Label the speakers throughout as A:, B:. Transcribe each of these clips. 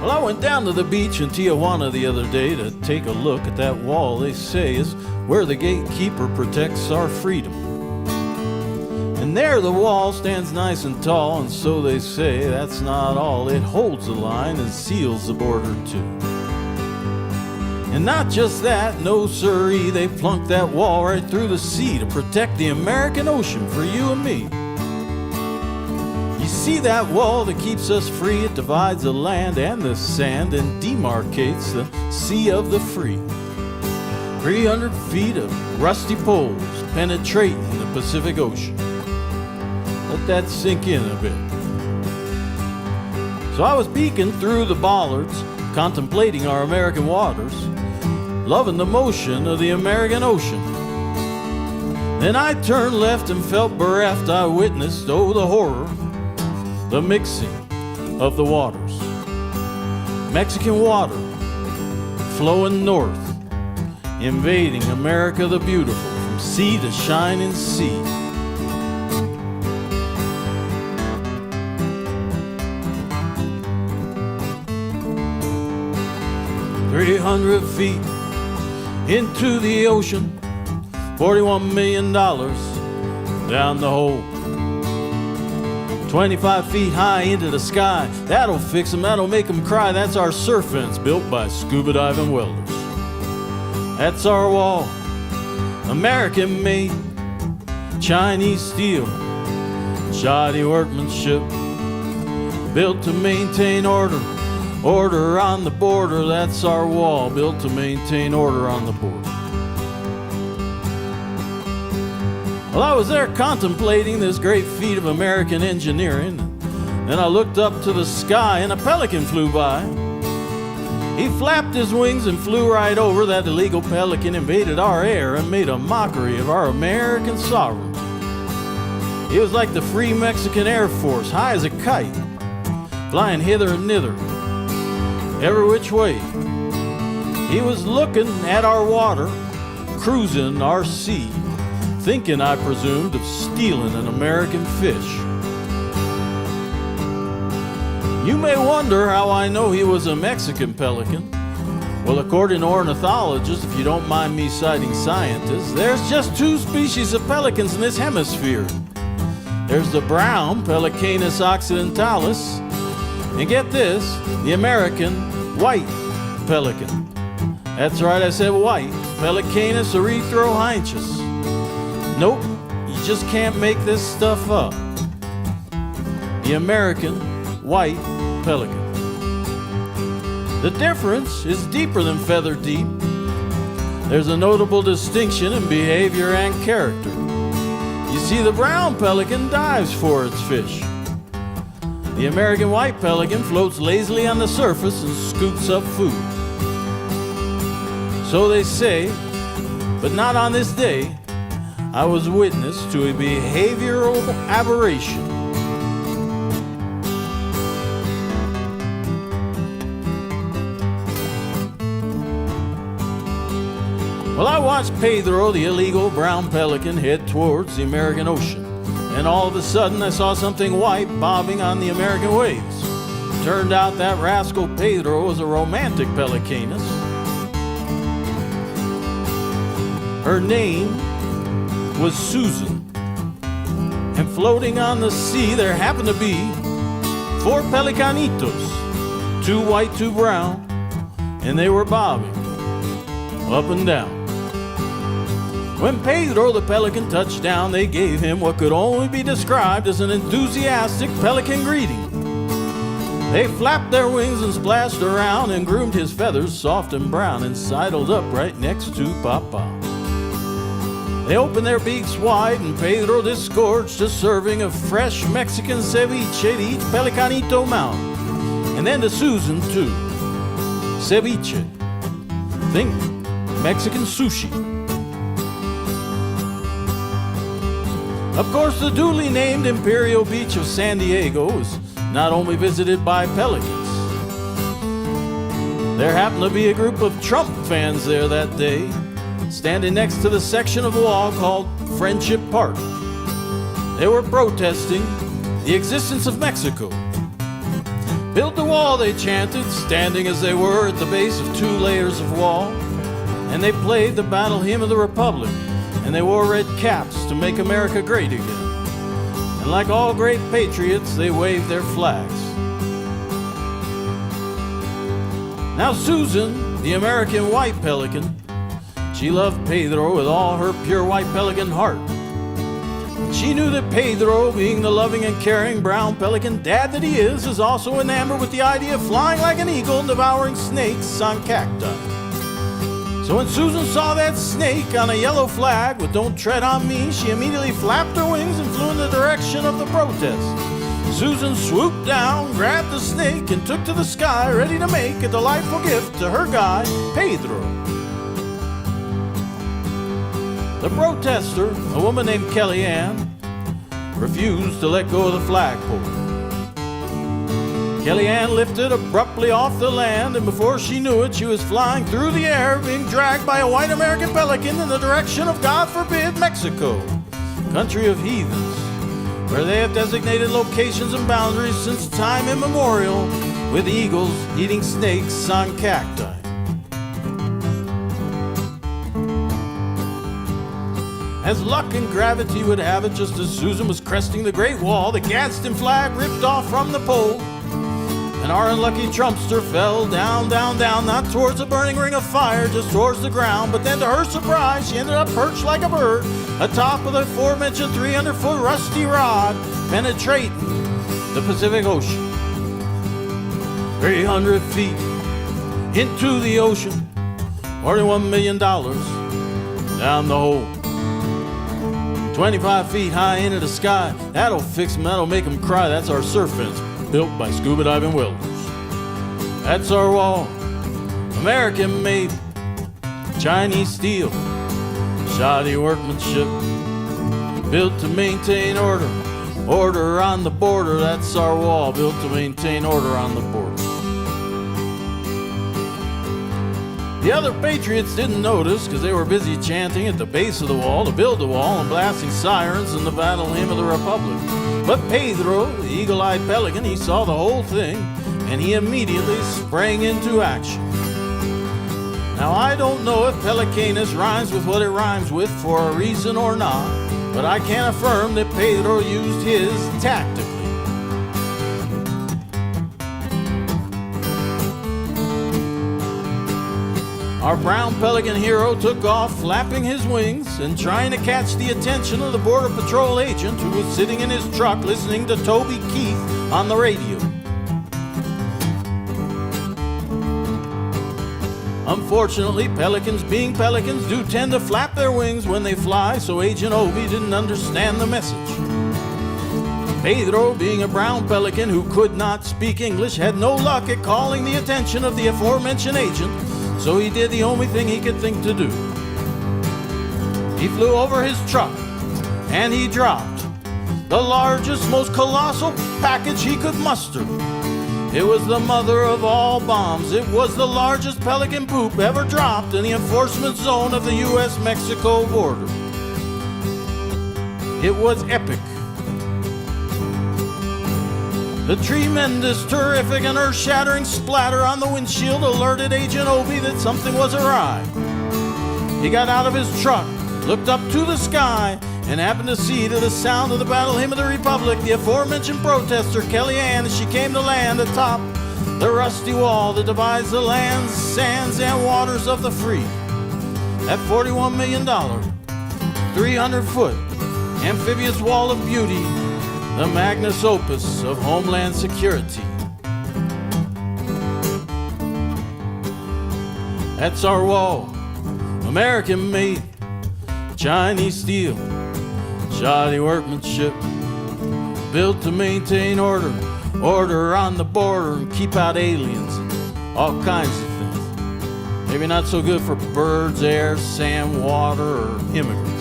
A: Well, I went down to the beach in Tijuana the other day to take a look at that wall they say is where the gatekeeper protects our freedom. And there the wall stands nice and tall, and so they say that's not all. It holds the line and seals the border too. And not just that, no siree, they plunked that wall right through the sea to protect the American ocean for you and me. You see that wall that keeps us free, it divides the land and the sand and demarcates the sea of the free. 300 feet of rusty poles penetrating the Pacific Ocean. Let that sink in a bit. So I was peeking through the bollards, contemplating our American waters, loving the motion of the American ocean. Then I turned left and felt bereft. I witnessed, oh the horror, the mixing of the waters. Mexican water flowing north, invading America the beautiful, from sea to shining sea. "300 feet into the ocean, $41 million down the hole. 25 feet high into the sky, that'll fix them, that'll make them cry. That's our surf fence built by scuba diving welders. That's our wall, American made, Chinese steel, shoddy workmanship, built to maintain order. Order on the border, that's our wall, built to maintain order on the border." Well, I was there contemplating this great feat of American engineering. Then I looked up to the sky and a pelican flew by. He flapped his wings and flew right over. That illegal pelican invaded our air and made a mockery of our American sovereignty. He was like the Free Mexican Air Force, high as a kite, flying hither and thither, every which way. He was looking at our water, cruising our sea, thinking, I presumed, of stealing an American fish. You may wonder how I know he was a Mexican pelican. Well, according to ornithologists, if you don't mind me citing scientists, there's just two species of pelicans in this hemisphere. There's the brown Pelicanus occidentalis, and get this, the American white pelican. That's right, I said white. Pelicanus erythrohynchus. Nope, you just can't make this stuff up. The American white pelican. The difference is deeper than feather deep. There's a notable distinction in behavior and character. You see, the brown pelican dives for its fish. The American white pelican floats lazily on the surface and scoops up food. So they say, but not on this day, I was witness to a behavioral aberration. Well, I watched Pedro, the illegal brown pelican, head towards the American Ocean. And all of a sudden, I saw something white bobbing on the American waves. Turned out that rascal Pedro was a romantic pelicanus. Her name was Susan. And floating on the sea, there happened to be 4 pelicanitos, 2 white, 2 brown, and they were bobbing up and down. When Pedro the pelican touched down, they gave him what could only be described as an enthusiastic pelican greeting. They flapped their wings and splashed around and groomed his feathers soft and brown and sidled up right next to Papa. They opened their beaks wide and Pedro disgorged a serving of fresh Mexican ceviche to each pelicanito mouth. And then to Susan too. Ceviche. Think Mexican sushi. Of course, the duly named Imperial Beach of San Diego is not only visited by pelicans. There happened to be a group of Trump fans there that day, standing next to the section of wall called Friendship Park. They were protesting the existence of Mexico. Build the wall, they chanted, standing as they were at the base of 2 layers of wall. And they played the battle hymn of the Republic, and they wore red caps to make America great again. And like all great patriots, they waved their flags. Now Susan, the American white pelican, she loved Pedro with all her pure white pelican heart. She knew that Pedro, being the loving and caring brown pelican dad that he is also enamored with the idea of flying like an eagle and devouring snakes on cacti. So when Susan saw that snake on a yellow flag with "Don't tread on me," she immediately flapped her wings and flew in the direction of the protest. Susan swooped down, grabbed the snake, and took to the sky, ready to make a delightful gift to her guy, Pedro. The protester, a woman named Kellyanne, refused to let go of the flagpole. Kellyanne lifted abruptly off the land, and before she knew it, she was flying through the air, being dragged by a white American pelican in the direction of, God forbid, Mexico, country of heathens, where they have designated locations and boundaries since time immemorial, with eagles eating snakes on cacti. As luck and gravity would have it, just as Susan was cresting the Great Wall, the Gadsden flag ripped off from the pole, and our unlucky Trumpster fell down, down, down, not towards a burning ring of fire, just towards the ground. But then to her surprise, she ended up perched like a bird atop of the aforementioned 300-foot rusty rod, penetrating the Pacific Ocean. 300 feet into the ocean, $41 million down the hole. 25 feet high into the sky, that'll fix them, that'll make them cry. That's our surf fence, built by scuba diving welders. That's our wall, American made, Chinese steel, shoddy workmanship, built to maintain order, order on the border. That's our wall, built to maintain order on the border. The other patriots didn't notice because they were busy chanting at the base of the wall to build the wall and blasting sirens and the battle hymn of the Republic. But Pedro, the eagle-eyed pelican, he saw the whole thing, and he immediately sprang into action. Now, I don't know if Pelicanus rhymes with what it rhymes with for a reason or not, but I can affirm that Pedro used his tactically. Our brown pelican hero took off, flapping his wings and trying to catch the attention of the Border Patrol agent who was sitting in his truck listening to Toby Keith on the radio. Unfortunately, pelicans, being pelicans, do tend to flap their wings when they fly, so Agent Obi didn't understand the message. Pedro, being a brown pelican who could not speak English, had no luck at calling the attention of the aforementioned agent, so he did the only thing he could think to do. He flew over his truck, and he dropped the largest, most colossal package he could muster. It was the mother of all bombs. It was the largest pelican poop ever dropped in the enforcement zone of the U.S.-Mexico border. It was epic. The tremendous, terrific, and earth-shattering splatter on the windshield alerted Agent Obi that something was awry. He got out of his truck, looked up to the sky, and happened to see, to the sound of the battle hymn of the Republic, the aforementioned protester, Kellyanne, as she came to land atop the rusty wall that divides the lands, sands, and waters of the free. That $41 million, 300-foot amphibious wall of beauty, the magnus opus of Homeland Security. That's our wall, American made, Chinese steel, shoddy workmanship, built to maintain order, order on the border and keep out aliens, all kinds of things. Maybe not so good for birds, air, sand, water, or immigrants.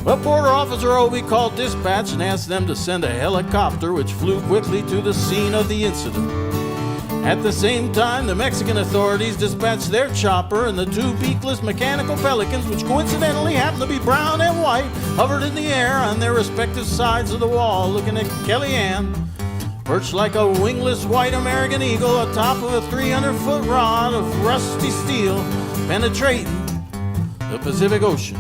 A: But Border Officer Obi called dispatch and asked them to send a helicopter which flew quickly to the scene of the incident. At the same time, the Mexican authorities dispatched their chopper, and the 2 beakless mechanical pelicans, which coincidentally happened to be brown and white, hovered in the air on their respective sides of the wall, looking at Kellyanne perched like a wingless white American eagle atop of a 300-foot rod of rusty steel penetrating the Pacific Ocean.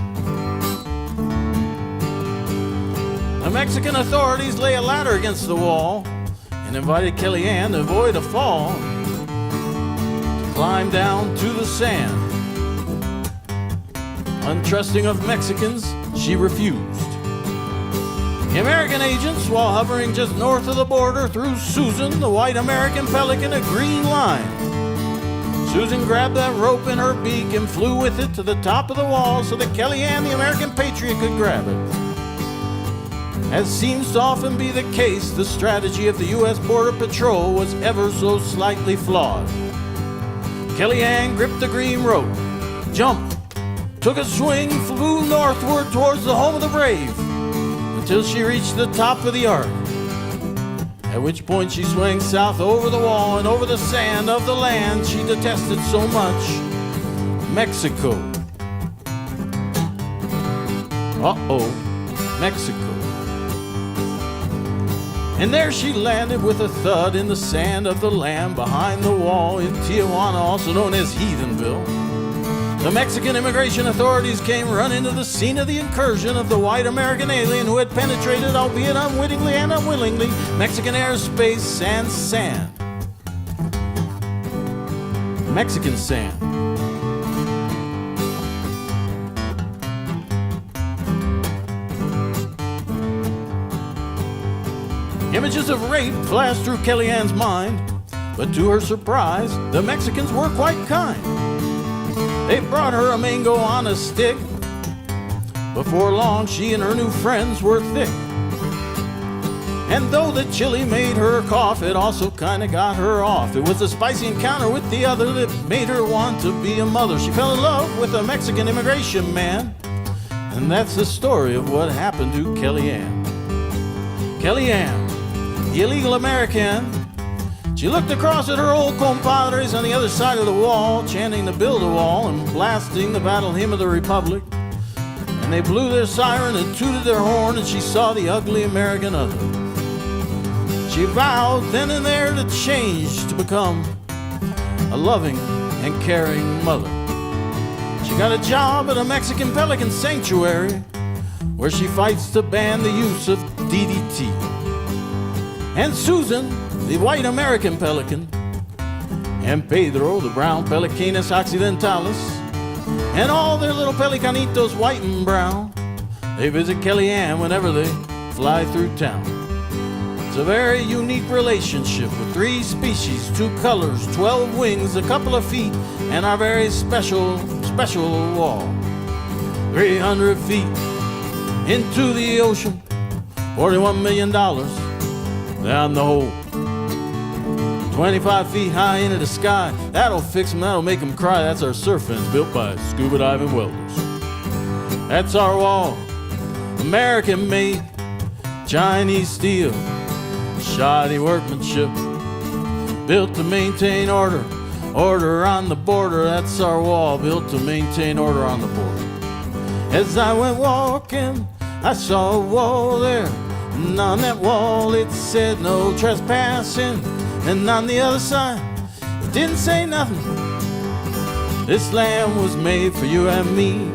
A: The Mexican authorities lay a ladder against the wall and invited Kellyanne to avoid a fall, to climb down to the sand. Untrusting of Mexicans, she refused. The American agents, while hovering just north of the border, threw Susan, the white American Pelican, a green line. Susan grabbed that rope in her beak and flew with it to the top of the wall so that Kellyanne, the American patriot, could grab it. As seems to often be the case, the strategy of the U.S. Border Patrol was ever so slightly flawed. Kellyanne gripped the green rope, jumped, took a swing, flew northward towards the home of the brave, until she reached the top of the arc, at which point she swung south over the wall and over the sand of the land she detested so much, Mexico. Uh-oh, Mexico. And there she landed with a thud in the sand of the land behind the wall in Tijuana, also known as Heathenville. The Mexican immigration authorities came running to the scene of the incursion of the white American alien who had penetrated, albeit unwittingly and unwillingly, Mexican airspace and sand. Mexican sand. Images of rape flashed through Kellyanne's mind, but to her surprise, the Mexicans were quite kind. They brought her a mango on a stick. Before long, she and her new friends were thick. And though the chili made her cough, it also kinda got her off. It was a spicy encounter with the other that made her want to be a mother. She fell in love with a Mexican immigration man, and that's the story of what happened to Kellyanne. Kellyanne, the illegal American. She looked across at her old compadres on the other side of the wall, chanting to build a wall and blasting the battle hymn of the Republic. And they blew their siren and tooted their horn, and she saw the ugly American other. She vowed then and there to change, to become a loving and caring mother. She got a job at a Mexican Pelican sanctuary where she fights to ban the use of DDT. And Susan, the white American Pelican, and Pedro, the brown Pelicanus occidentalis, and all their little pelicanitos, white and brown, they visit Kellyanne whenever they fly through town. It's a very unique relationship with 3 species, 2 colors, 12 wings, a couple of feet, and our very special wall. 300 feet into the ocean, $41 million down the hole. 25 feet high into the sky. That'll fix them, that'll make them cry. That's our surf fence built by scuba diving welders. That's our wall, American made, Chinese steel, shoddy workmanship, built to maintain order, order on the border. That's our wall, built to maintain order on the border. As I went walking, I saw a wall there, and on that wall it said no trespassing. And on the other side, it didn't say nothing. This land was made for you and me.